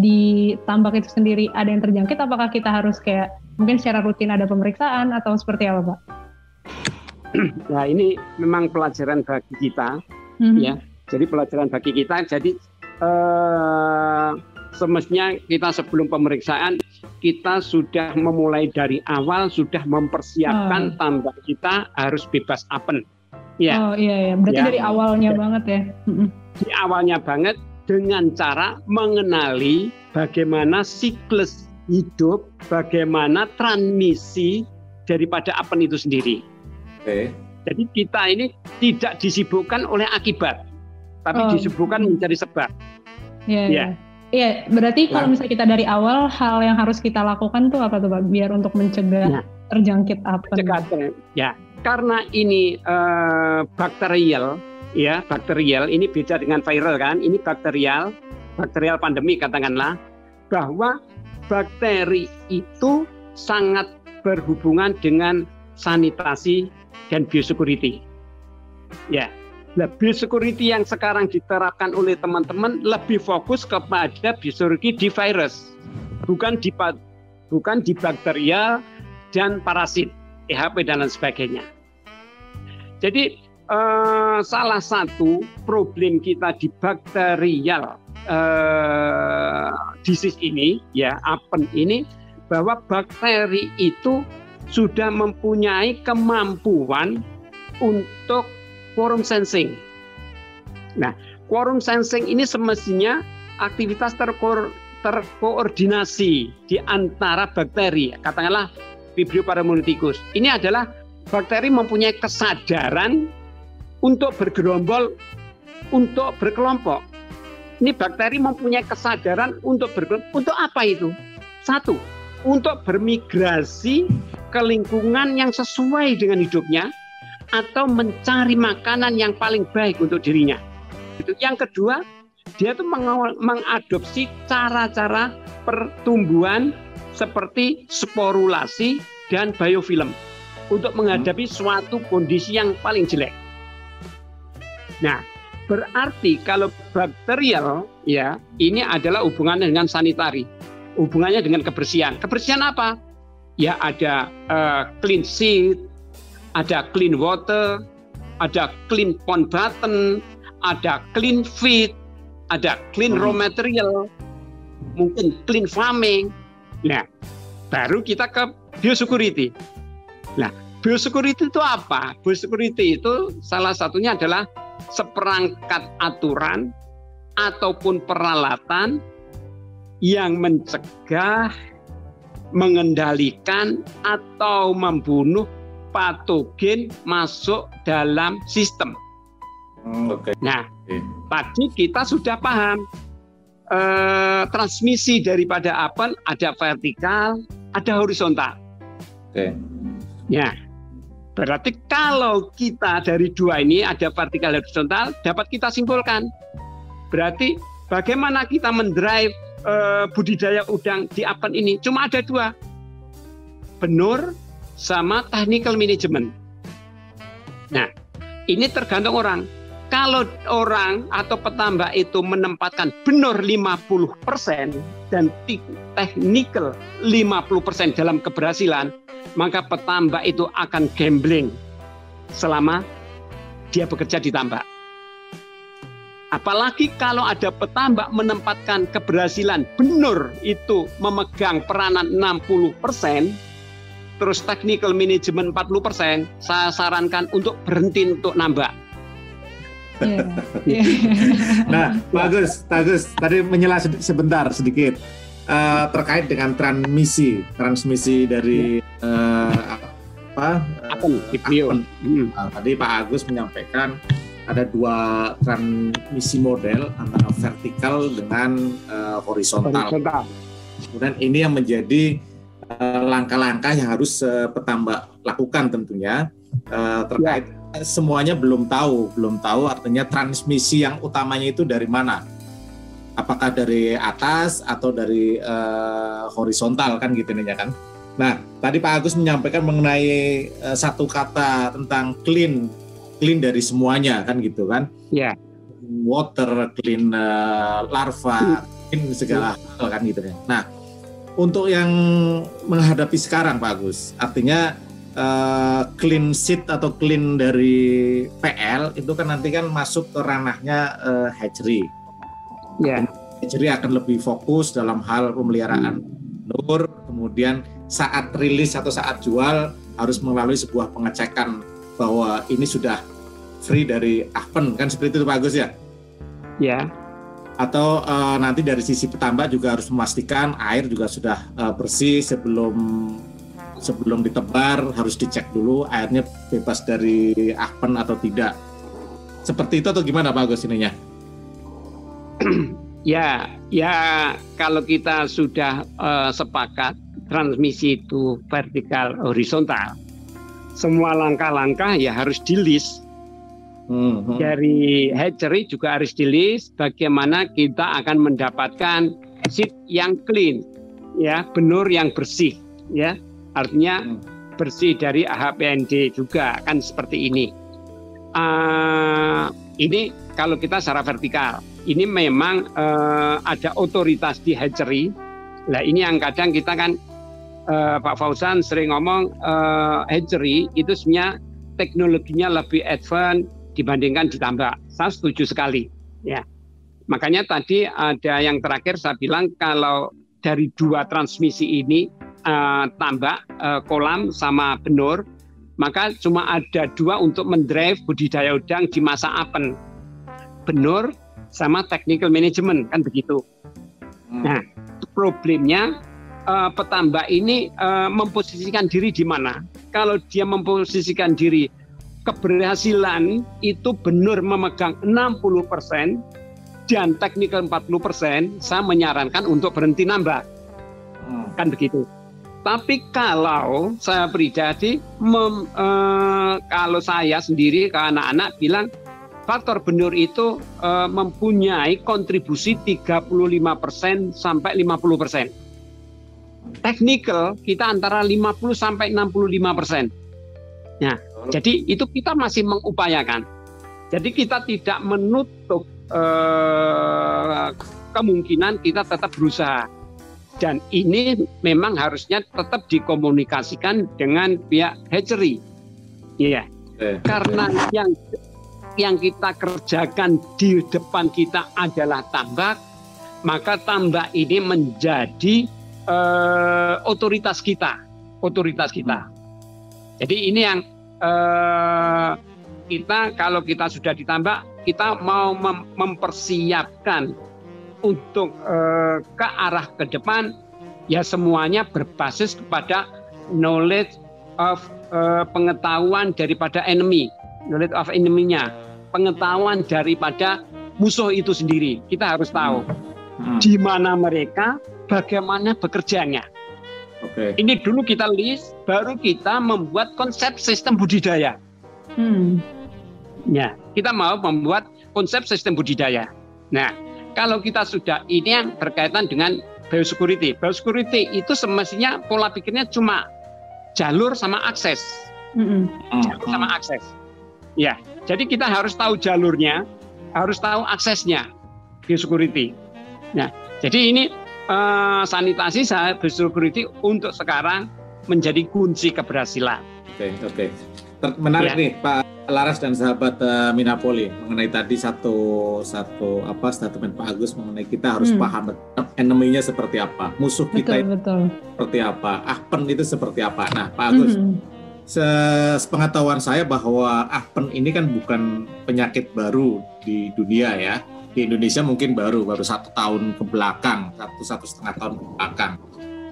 di tambak itu sendiri ada yang terjangkit, apakah kita harus kayak mungkin secara rutin ada pemeriksaan atau seperti apa Pak? Nah, ini memang pelajaran bagi kita, ya. Jadi pelajaran bagi kita. Jadi semestinya kita sebelum pemeriksaan kita sudah memulai dari awal, sudah mempersiapkan tambak kita harus bebas apen. Ya. Oh iya. Berarti dari awalnya banget ya. Di awalnya banget dengan cara mengenali bagaimana siklus hidup, bagaimana transmisi daripada apen itu sendiri. Jadi kita ini tidak disibukkan oleh akibat, tapi disibukkan mencari sebab. Iya, berarti kalau misalnya kita dari awal, hal yang harus kita lakukan tuh apa tuh Pak, biar untuk mencegah terjangkit apen? Ya, karena ini bakterial, ini beda dengan viral kan, ini bakterial pandemi katakanlah, bahwa bakteri itu sangat berhubungan dengan sanitasi dan biosecurity. Ya. Nah, biosecurity yang sekarang diterapkan oleh teman-teman lebih fokus kepada biosecurity di virus, bukan di bakterial dan parasit, EHP dan lain sebagainya. Jadi salah satu problem kita di bakterial disease ini, ya apen ini, bahwa bakteri itu sudah mempunyai kemampuan untuk quorum sensing. Nah, quorum sensing ini semestinya aktivitas terkoordinasi di antara bakteri, katakanlah Vibrio paramolyticus. Ini adalah bakteri mempunyai kesadaran untuk bergerombol, untuk berkelompok. Ini bakteri mempunyai kesadaran untuk berkelompok. Untuk apa itu? Satu, untuk bermigrasi ke lingkungan yang sesuai dengan hidupnya, atau mencari makanan yang paling baik untuk dirinya. Yang kedua, dia tuh mengadopsi cara-cara pertumbuhan seperti sporulasi dan biofilm untuk menghadapi suatu kondisi yang paling jelek. Nah, berarti kalau bakterial, ya, ini adalah hubungannya dengan sanitari, hubungannya dengan kebersihan. Kebersihan apa? Ya, ada clean sheet, ada clean water, ada clean pond button, ada clean feed, ada clean raw material, mungkin clean farming. Nah, baru kita ke biosecurity. Nah, biosecurity itu apa? Biosecurity itu salah satunya adalah seperangkat aturan ataupun peralatan yang mencegah, mengendalikan, atau membunuh patogen masuk dalam sistem. Nah, tadi kita sudah paham transmisi daripada apen ada vertikal, ada horizontal. Ya, berarti kalau kita dari dua ini ada vertikal dan horizontal, dapat kita simpulkan. Berarti bagaimana kita mendrive budidaya udang di apen ini? Cuma ada dua, benur sama technical management. Nah, ini tergantung orang. Kalau orang atau petambak itu menempatkan benur 50% dan technical 50% dalam keberhasilan, maka petambak itu akan gambling selama dia bekerja di tambak. Apalagi kalau ada petambak menempatkan keberhasilan benur itu memegang peranan 60%, terus technical management 40%, saya sarankan untuk berhenti untuk nambah. Nah, bagus. Tadi menyela sebentar sedikit terkait dengan transmisi dari Appen. Tadi Pak Agus menyampaikan ada 2 transmisi model antara vertikal dengan horizontal. Kemudian ini yang menjadi langkah-langkah yang harus petambak lakukan tentunya terkait semuanya belum tahu artinya transmisi yang utamanya itu dari mana, apakah dari atas atau dari horizontal kan gitu nih ya kan. Nah tadi Pak Agus menyampaikan mengenai satu kata tentang clean dari semuanya kan gitu kan, water clean, larva clean segala hal kan gitu ya. Nah untuk yang menghadapi sekarang Pak Agus, artinya clean sheet atau clean dari PL itu kan nanti kan masuk ke ranahnya hatchery. Hatchery akan lebih fokus dalam hal pemeliharaan telur, kemudian saat rilis atau saat jual harus melalui sebuah pengecekan bahwa ini sudah free dari Appen kan seperti itu Pak Agus ya? Ya. Atau nanti dari sisi petambak juga harus memastikan air juga sudah bersih sebelum ditebar, harus dicek dulu airnya bebas dari Appen atau tidak. Seperti itu atau gimana Pak Agus ininya? Ya kalau kita sudah sepakat transmisi itu vertikal horizontal, semua langkah-langkah ya harus di-list. Dari hatchery juga harus di-list bagaimana kita akan mendapatkan seed yang clean, ya, benur yang bersih, ya. Artinya bersih dari AHPND juga kan seperti ini. Ini kalau kita secara vertikal, ini memang ada otoritas di hatchery. Nah ini yang kadang kita kan Pak Fauzan sering ngomong hatchery itu sebenarnya teknologinya lebih advance dibandingkan ditambak. Saya setuju sekali. Ya, makanya tadi ada yang terakhir saya bilang kalau dari 2 transmisi ini tambak kolam sama benur, maka cuma ada 2 untuk mendrive budidaya udang di masa Appen, benur sama technical management kan begitu. Nah problemnya petambak ini memposisikan diri di mana? Kalau dia memposisikan diri keberhasilan itu benur memegang 60% dan technical 40%, saya menyarankan untuk berhenti nambah. Kan begitu. Tapi kalau saya pribadi, kalau saya sendiri ke anak-anak bilang faktor benur itu mempunyai kontribusi 35% sampai 50%. Technical kita antara 50 sampai 65%. Nah, jadi itu kita masih mengupayakan. Jadi kita tidak menutup kemungkinan kita tetap berusaha. Dan ini memang harusnya tetap dikomunikasikan dengan pihak hatchery. Iya. Karena yang kita kerjakan di depan kita adalah tambak, maka tambak ini menjadi otoritas kita. Jadi ini yang kita kalau kita sudah ditambak, kita mau mempersiapkan untuk ke arah ke depan, ya semuanya berbasis kepada knowledge of pengetahuan daripada enemy, knowledge of enemy-nya, pengetahuan daripada musuh itu sendiri. Kita harus tahu di mana mereka, bagaimana bekerjanya. Ini dulu kita list, baru kita membuat konsep sistem budidaya. Ya, kita mau membuat konsep sistem budidaya. Nah, kalau kita sudah, ini yang berkaitan dengan biosecurity. Biosecurity itu semestinya pola pikirnya cuma jalur sama akses. Jalur sama akses. Ya, jadi kita harus tahu jalurnya, harus tahu aksesnya biosecurity. Nah, jadi ini sanitasi biosecurity untuk sekarang menjadi kunci keberhasilan. Oke. Menarik nih Pak Laras dan sahabat Minapoli mengenai tadi satu statement Pak Agus mengenai kita harus paham enemy-nya seperti apa, musuh kita seperti apa, Ahpen itu seperti apa. Nah, Pak Agus, sepengetahuan saya bahwa Ahpen ini kan bukan penyakit baru di dunia ya. Di Indonesia mungkin baru 1 tahun ke belakang, 1,5 tahun ke belakang.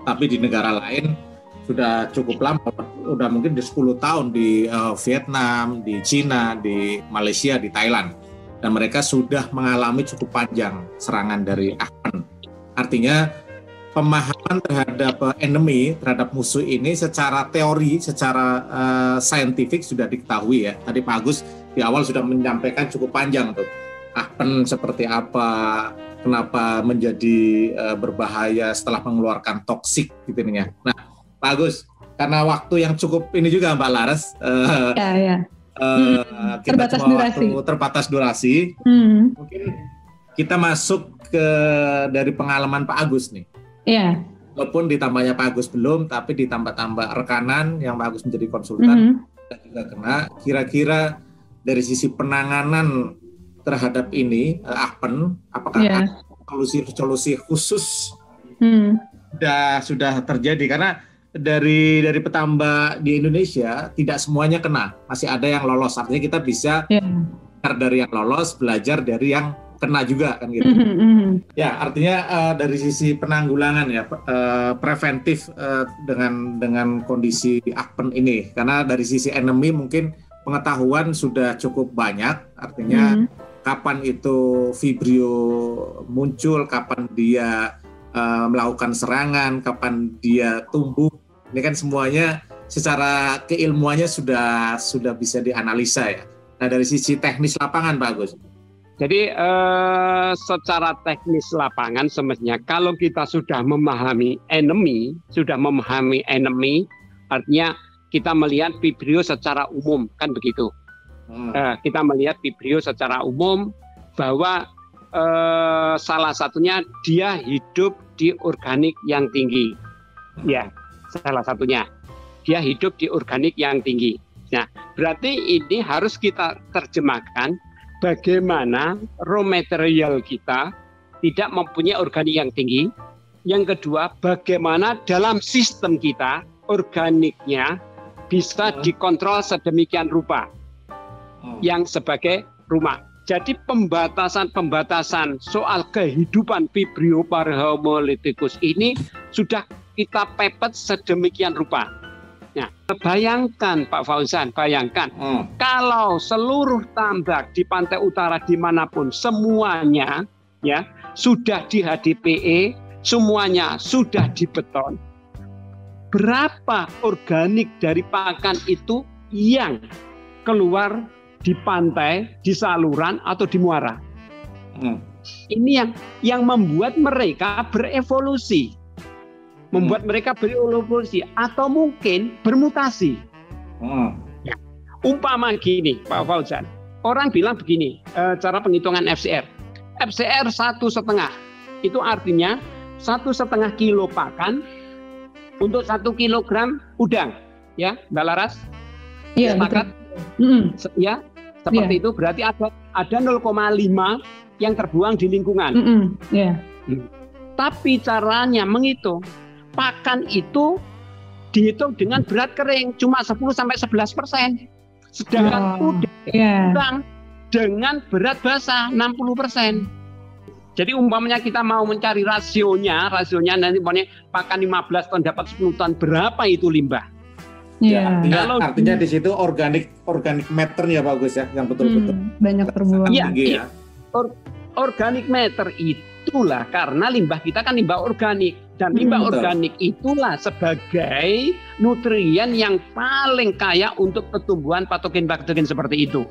Tapi di negara lain sudah cukup lama, udah mungkin di 10 tahun di Vietnam, di Cina, di Malaysia, di Thailand. Dan mereka sudah mengalami cukup panjang serangan dari Ahpen. Artinya pemahaman terhadap enemy, terhadap musuh ini secara teori, secara saintifik sudah diketahui ya. Tadi Pak Agus di awal sudah menyampaikan cukup panjang tuh. Ahpen seperti apa, kenapa menjadi berbahaya setelah mengeluarkan toksik gitu nih ya. Nah, Pak Agus, karena waktu yang cukup ini juga Mbak Laras, kita terbatas durasi. Mungkin kita masuk ke dari pengalaman Pak Agus nih. Iya. Walaupun ditambahnya Pak Agus belum, tapi ditambah-tambah rekanan yang Pak Agus menjadi konsultan dan juga kena. Kira-kira dari sisi penanganan terhadap ini Ahpen, apakah ada solusi khusus sudah terjadi? Karena dari petambak di Indonesia tidak semuanya kena, masih ada yang lolos. Artinya kita bisa belajar dari yang lolos, belajar dari yang kena juga kan gitu. Ya, artinya dari sisi penanggulangan ya preventif dengan kondisi Ahpen ini. Karena dari sisi enemy mungkin pengetahuan sudah cukup banyak, artinya kapan itu Vibrio muncul, kapan dia melakukan serangan, kapan dia tumbuh. Ini kan semuanya secara keilmuannya sudah bisa dianalisa ya. Nah, dari sisi teknis lapangan Pak Agus. Jadi secara teknis lapangan semestinya kalau kita sudah memahami enemy, artinya kita melihat Vibrio secara umum, kan begitu. Kita melihat Vibrio secara umum bahwa salah satunya dia hidup di organik yang tinggi. Ya, salah satunya. Dia hidup di organik yang tinggi. Nah, berarti ini harus kita terjemahkan bagaimana raw material kita tidak mempunyai organik yang tinggi. Yang kedua, bagaimana dalam sistem kita organiknya bisa dikontrol sedemikian rupa yang sebagai rumah. Jadi pembatasan soal kehidupan Vibrio parahomolithicus ini sudah kita pepet sedemikian rupa. Nah, bayangkan Pak Fauzan, kalau seluruh tambak di pantai utara dimanapun semuanya ya sudah di HDPE, semuanya sudah dibeton. Berapa organik dari pakan itu yang keluar di pantai, di saluran atau di muara? Ini yang membuat mereka berevolusi. Atau mungkin bermutasi. Ya. Umpama gini Pak Fauzan, orang bilang begini, cara penghitungan FCR 1,5 itu artinya 1,5 kilo pakan untuk 1 kilogram udang, ya Mbak Laras? Iya, sepakat? Ya, seperti itu berarti ada 0,5 yang terbuang di lingkungan. Tapi caranya menghitung pakan itu dihitung dengan berat kering cuma 10-11%. Sedangkan udang dengan berat basah 60%. Jadi umpamanya kita mau mencari rasionya nanti pakan 15 ton dapat 10 ton, berapa itu limbah? Ya, artinya di situ organik matternya bagus ya, yang betul-betul banyak terbuang. Iya. Organic matter itulah karena limbah kita kan limbah organik dan limbah organik itulah sebagai nutrien yang paling kaya untuk pertumbuhan patogen-patogen seperti itu.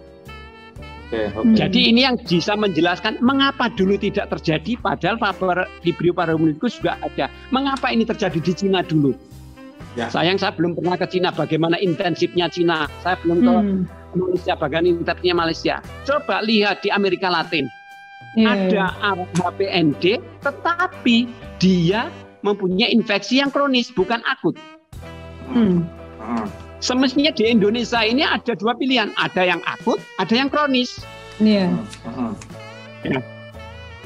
Jadi ini yang bisa menjelaskan mengapa dulu tidak terjadi padahal Vibrio parahomolithicus juga ada. Mengapa ini terjadi di Cina dulu? Ya. Sayang saya belum pernah ke Cina, bagaimana intensifnya Cina. Saya belum ke Malaysia, bagaimana intensifnya Malaysia. Coba lihat di Amerika Latin. Ada HPND, tetapi dia mempunyai infeksi yang kronis, bukan akut. Semestinya di Indonesia ini ada dua pilihan, ada yang akut, ada yang kronis. Iya. Ya.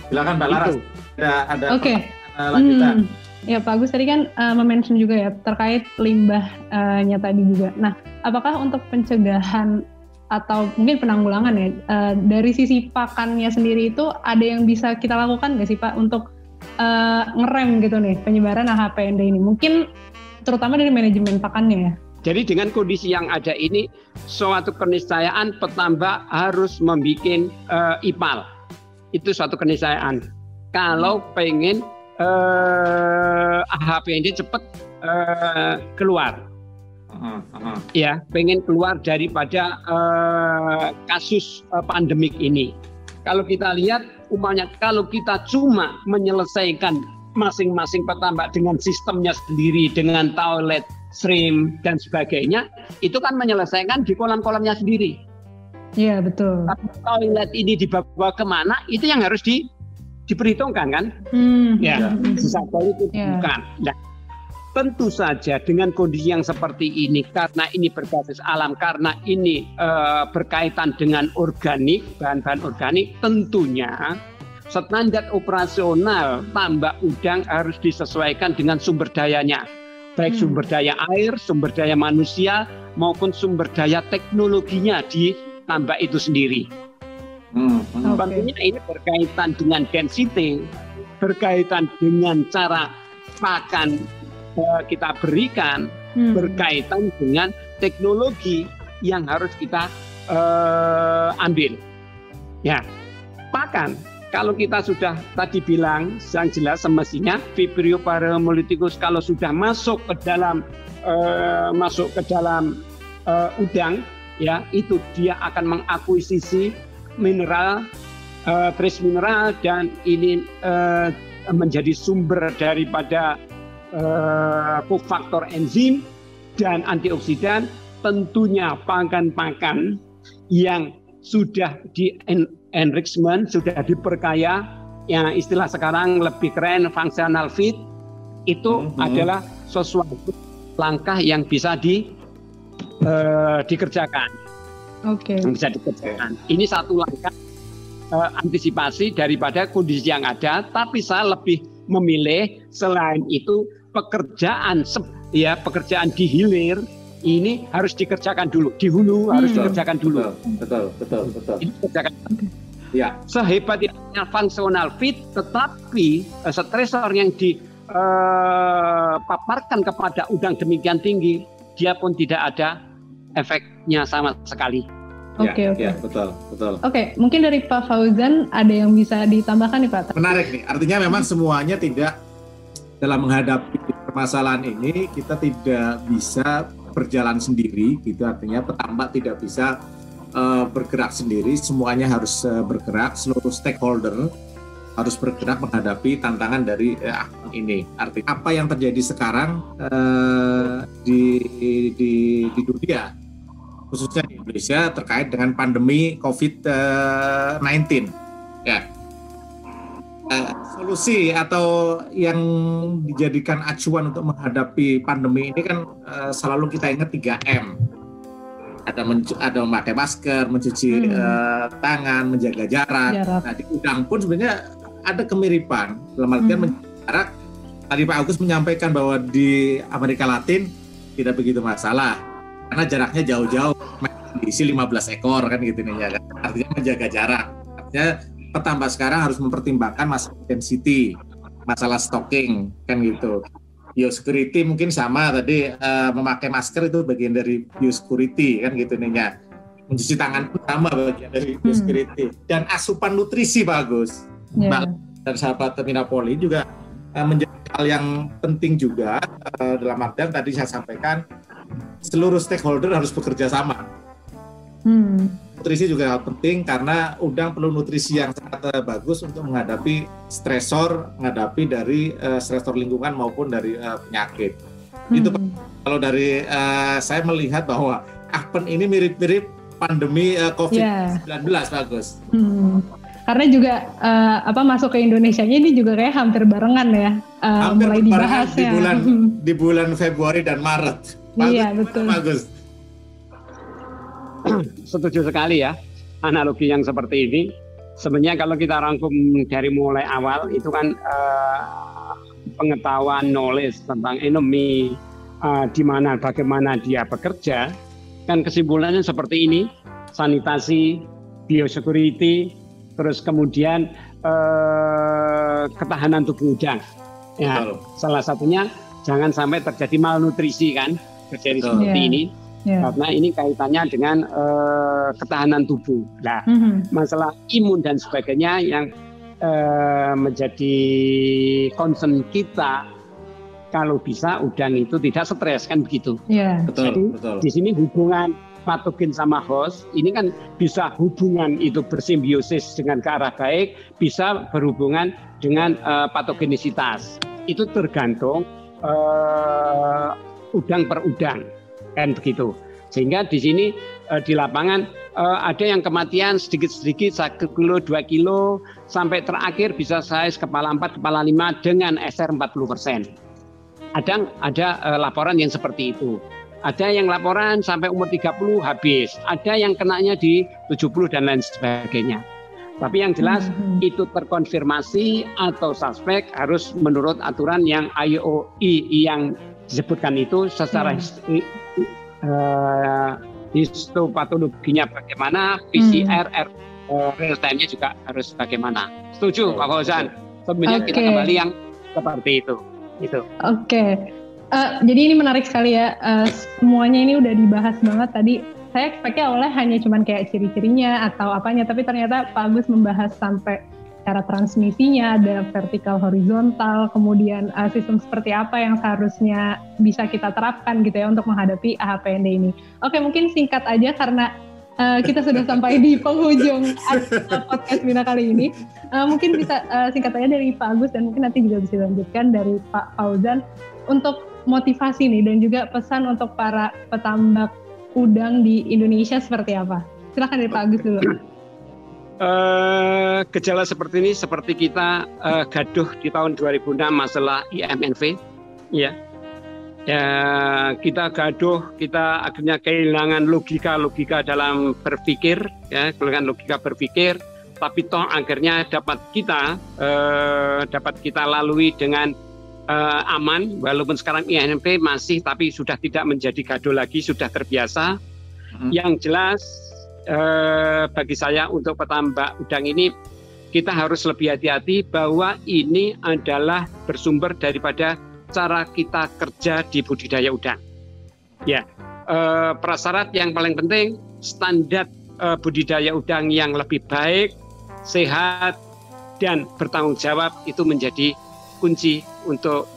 Silakan Mbak Laras. Ada Oke. lanjutan. Ya Pak Agus tadi kan mention juga ya terkait limbahnya tadi juga. Nah, apakah untuk pencegahan atau mungkin penanggulangan ya dari sisi pakannya sendiri itu ada yang bisa kita lakukan nggak sih Pak untuk ngerem gitu nih penyebaran AHPND ini? Mungkin terutama dari manajemen pakannya ya. Jadi dengan kondisi yang ada ini, suatu keniscayaan petambak harus membuat IPAL. Itu suatu keniscayaan. Kalau pengen AHPND cepat keluar, ya, pengen keluar daripada kasus pandemik ini. Kalau kita lihat, umpamanya kalau kita cuma menyelesaikan masing-masing petambak dengan sistemnya sendiri, dengan toilet, stream dan sebagainya, itu kan menyelesaikan di kolam-kolamnya sendiri. Iya betul. Tapi toilet ini dibawa kemana? Itu yang harus diperhitungkan kan? Ya, sisa politik bukan. Nah, tentu saja dengan kondisi yang seperti ini, karena ini berbasis alam, karena ini berkaitan dengan organik, bahan-bahan organik, tentunya standar operasional tambak udang harus disesuaikan dengan sumber dayanya, baik sumber daya air, sumber daya manusia, maupun sumber daya teknologinya di tambak itu sendiri. Tentunya ini berkaitan dengan density, berkaitan dengan cara pakan kita berikan, berkaitan dengan teknologi yang harus kita ambil. Ya, pakan. Kalau kita sudah tadi bilang, yang jelas semestinya Vibrio paramolyticus kalau sudah masuk ke dalam udang, ya itu dia akan mengakuisisi mineral, trace mineral, dan ini menjadi sumber daripada kofaktor enzim dan antioksidan. Tentunya pakan-pakan yang sudah di enrichment, sudah diperkaya, yang istilah sekarang lebih keren functional feed, itu adalah sesuatu langkah yang bisa dikerjakan. Yang bisa dikerjakan. Ini satu langkah antisipasi daripada kondisi yang ada, tapi saya lebih memilih selain itu pekerjaan di hilir ini harus dikerjakan dulu, di hulu harus dikerjakan dulu. Betul. Ini dikerjakan. Ya. Sehebatnya functional feed, tetapi stresor yang dipaparkan kepada udang demikian tinggi, dia pun tidak ada efeknya sama sekali. Oke. Ya, betul. Oke, mungkin dari Pak Fauzan ada yang bisa ditambahkan nih Pak? Menarik nih, artinya memang semuanya tidak dalam menghadapi permasalahan ini kita tidak bisa berjalan sendiri, gitu. Artinya petambak tidak bisa bergerak sendiri, semuanya harus bergerak, seluruh stakeholder harus bergerak menghadapi tantangan dari ini. Artinya apa yang terjadi sekarang di dunia, khususnya di Indonesia terkait dengan pandemi COVID-19, ya. Solusi atau yang dijadikan acuan untuk menghadapi pandemi ini kan selalu kita ingat 3M. Ada memakai masker, mencuci tangan, menjaga jarak. Nah, di udang pun sebenarnya ada kemiripan dalam artian menjaga jarak. Tadi Pak Agus menyampaikan bahwa di Amerika Latin tidak begitu masalah karena jaraknya jauh-jauh, diisi 15 ekor kan gitu nih ya kan. Artinya menjaga jarak. Artinya petambak sekarang harus mempertimbangkan masalah density, masalah stocking kan gitu. Biosecurity mungkin sama tadi, memakai masker itu bagian dari biosecurity kan gitu nih ya. Mencuci tangan pun sama bagian dari biosecurity. Dan asupan nutrisi Pak Agus, Mbak dan sahabat Minapoli juga menjadi hal yang penting juga, dalam artian tadi saya sampaikan seluruh stakeholder harus bekerja sama. Nutrisi juga hal penting karena udang perlu nutrisi yang sangat bagus untuk menghadapi stresor, menghadapi dari stresor lingkungan maupun dari penyakit. Itu kalau dari saya melihat bahwa AHPEN ini mirip-mirip pandemi COVID-19 bagus. Karena juga masuk ke Indonesia-nya ini juga kayak hampir barengan ya, hampir mulai dibahas di bulan Februari dan Maret. Iya betul. Bagus. setuju sekali ya analogi yang seperti ini. Sebenarnya kalau kita rangkum dari mulai awal itu kan pengetahuan knowledge tentang enemy, di mana bagaimana dia bekerja, kan kesimpulannya seperti ini: sanitasi, biosecurity, terus kemudian ketahanan tubuh udang. Ya, salah satunya jangan sampai terjadi malnutrisi kan, terjadi seperti ini. Karena ini kaitannya dengan ketahanan tubuh. Nah, masalah imun dan sebagainya yang menjadi concern kita, kalau bisa udang itu tidak stres kan begitu. Betul. Di sini hubungan patogen sama host ini kan bisa hubungan itu bersimbiosis dengan ke arah baik, bisa berhubungan dengan patogenisitas. Itu tergantung udang per udang. Kan begitu, sehingga di sini di lapangan ada yang kematian sedikit-sedikit 1 kilo 2 kilo sampai terakhir bisa size kepala 4 kepala 5 dengan SR 40%. Ada laporan yang seperti itu. Ada yang laporan sampai umur 30 habis, ada yang kenanya di 70 dan lain sebagainya. Tapi yang jelas itu terkonfirmasi atau suspek harus menurut aturan yang IOI yang disebutkan itu secara histopatologinya bagaimana, PCR, real time-nya juga harus bagaimana. Setuju Pak Fauzan? Sebenarnya kita kembali yang seperti itu. Oke. Jadi ini menarik sekali ya. Semuanya ini udah dibahas banget tadi. Saya expect-nya oleh hanya cuman kayak ciri-cirinya atau apanya, tapi ternyata Pak Agus membahas sampai cara transmisinya, ada vertikal horizontal, kemudian sistem seperti apa yang seharusnya bisa kita terapkan gitu ya untuk menghadapi AHPND ini. Oke, mungkin singkat aja karena kita sudah sampai di penghujung podcast Mina kali ini. Mungkin bisa singkat aja dari Pak Agus dan mungkin nanti juga bisa dilanjutkan dari Pak Fauzan untuk motivasi nih dan juga pesan untuk para petambak udang di Indonesia seperti apa? Silakan dari Pak Agus dulu. Gejala seperti ini seperti kita gaduh di tahun 2006 masalah IMNV, ya. Kita gaduh, kita akhirnya kehilangan logika dalam berpikir, ya, kehilangan logika berpikir. Tapi toh akhirnya dapat kita lalui dengan aman, walaupun sekarang IMNV masih, tapi sudah tidak menjadi gaduh lagi, sudah terbiasa. Yang jelas. Bagi saya untuk petambak udang ini kita harus lebih hati-hati bahwa ini adalah bersumber daripada cara kita kerja di budidaya udang. Ya, prasyarat yang paling penting standar budidaya udang yang lebih baik, sehat dan bertanggung jawab itu menjadi kunci untuk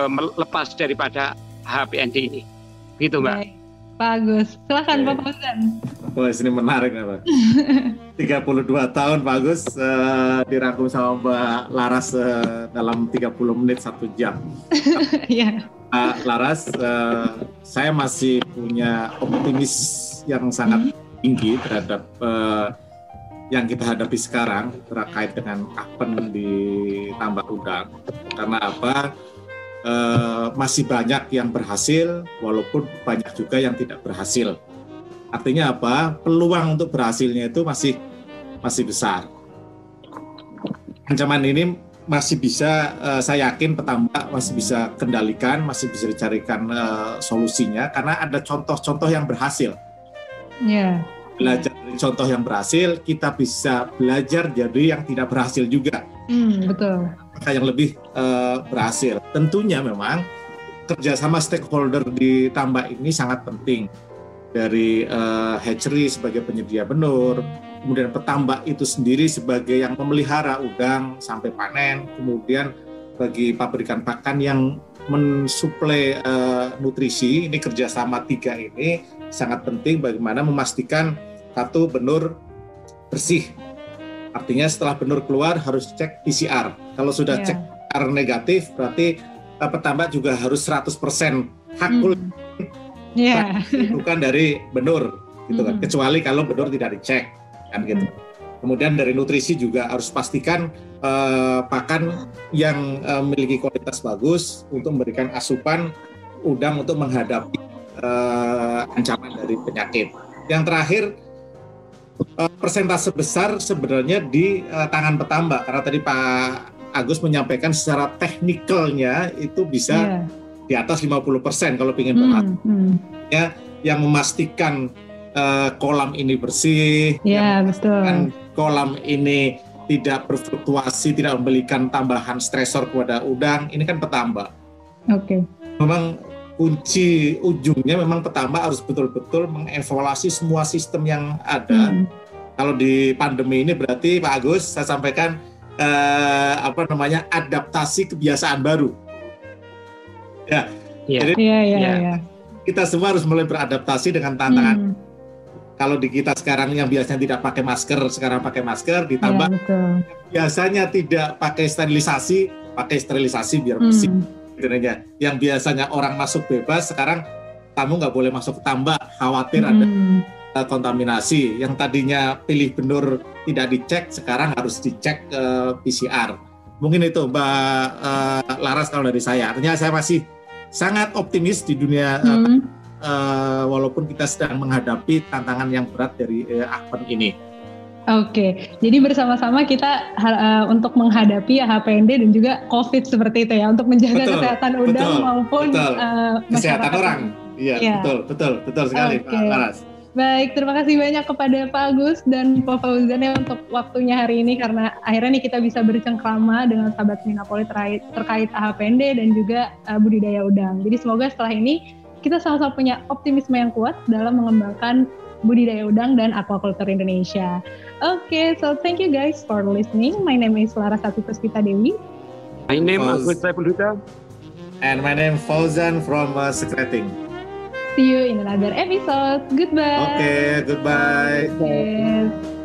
melepas daripada HPND ini. Gitu Mbak. Baik. Pak Agus, silakan Pak Fauzan. Wah, ini menarik Pak. 32 tahun Pak Agus dirangkum sama Mbak Laras dalam 30 menit 1 jam. Iya. Laras, saya masih punya optimis yang sangat tinggi terhadap yang kita hadapi sekarang terkait dengan AHPEN di tambak udang. Karena apa? Masih banyak yang berhasil, walaupun banyak juga yang tidak berhasil. Artinya apa? Peluang untuk berhasilnya itu masih besar. Ancaman ini masih bisa, saya yakin petambak masih bisa kendalikan, masih bisa dicarikan solusinya, karena ada contoh-contoh yang berhasil. Belajar dari contoh yang berhasil, kita bisa belajar dari yang tidak berhasil juga. Betul. Yang lebih berhasil. Tentunya memang kerjasama stakeholder di tambak ini sangat penting. Dari hatchery sebagai penyedia benur, kemudian petambak itu sendiri sebagai yang memelihara udang sampai panen, kemudian bagi pabrikan pakan yang mensuplai nutrisi. Ini kerjasama 3 ini sangat penting bagaimana memastikan satu benur bersih. Artinya setelah benur keluar harus cek PCR. Kalau sudah cek PCR negatif berarti petambak juga harus 100% hakul bukan dari benur gitu kan. Kecuali kalau benur tidak dicek kan gitu. Kemudian dari nutrisi juga harus pastikan pakan yang memiliki kualitas bagus untuk memberikan asupan udang untuk menghadapi ancaman dari penyakit. Yang terakhir, persentase besar sebenarnya di tangan petambak, karena tadi Pak Agus menyampaikan secara teknikalnya itu bisa di atas 50% kalau ingin ya, yang memastikan kolam ini bersih, betul. Kolam ini tidak berfluktuasi, tidak memberikan tambahan stresor kepada udang, ini kan petambak. Memang kunci ujungnya memang petambak harus betul-betul mengevaluasi semua sistem yang ada. Kalau di pandemi ini berarti Pak Agus, saya sampaikan adaptasi kebiasaan baru. Jadi kita semua harus mulai beradaptasi dengan tantangan. Kalau di kita sekarang yang biasanya tidak pakai masker, sekarang pakai masker, ditambah biasanya tidak pakai sterilisasi biar bersih. Yang biasanya orang masuk bebas, sekarang tamu nggak boleh masuk ke tambak, khawatir ada kontaminasi. Yang tadinya pilih benur tidak dicek, sekarang harus dicek PCR. Mungkin itu Mbak Laras kalau dari saya. Artinya saya masih sangat optimis di dunia walaupun kita sedang menghadapi tantangan yang berat dari Ahpen ini. Jadi bersama-sama kita untuk menghadapi HPND dan juga COVID seperti itu ya, untuk menjaga kesehatan udang maupun kesehatan orang. Iya, betul sekali Pak Laras. Baik, terima kasih banyak kepada Pak Agus dan Pak Fauzan ya untuk waktunya hari ini, karena akhirnya nih kita bisa bercengkrama dengan sahabat Minapoli terkait HPND dan juga budidaya udang. Jadi semoga setelah ini kita sama-sama punya optimisme yang kuat dalam mengembangkan budidaya udang dan aquaculture Indonesia. So thank you guys for listening. My name is Larasati Puspita Dewi. My name is Agus Saiful Huda. And my name is Fauzan from Sekreting. See you in another episode. Goodbye. Goodbye. Yes.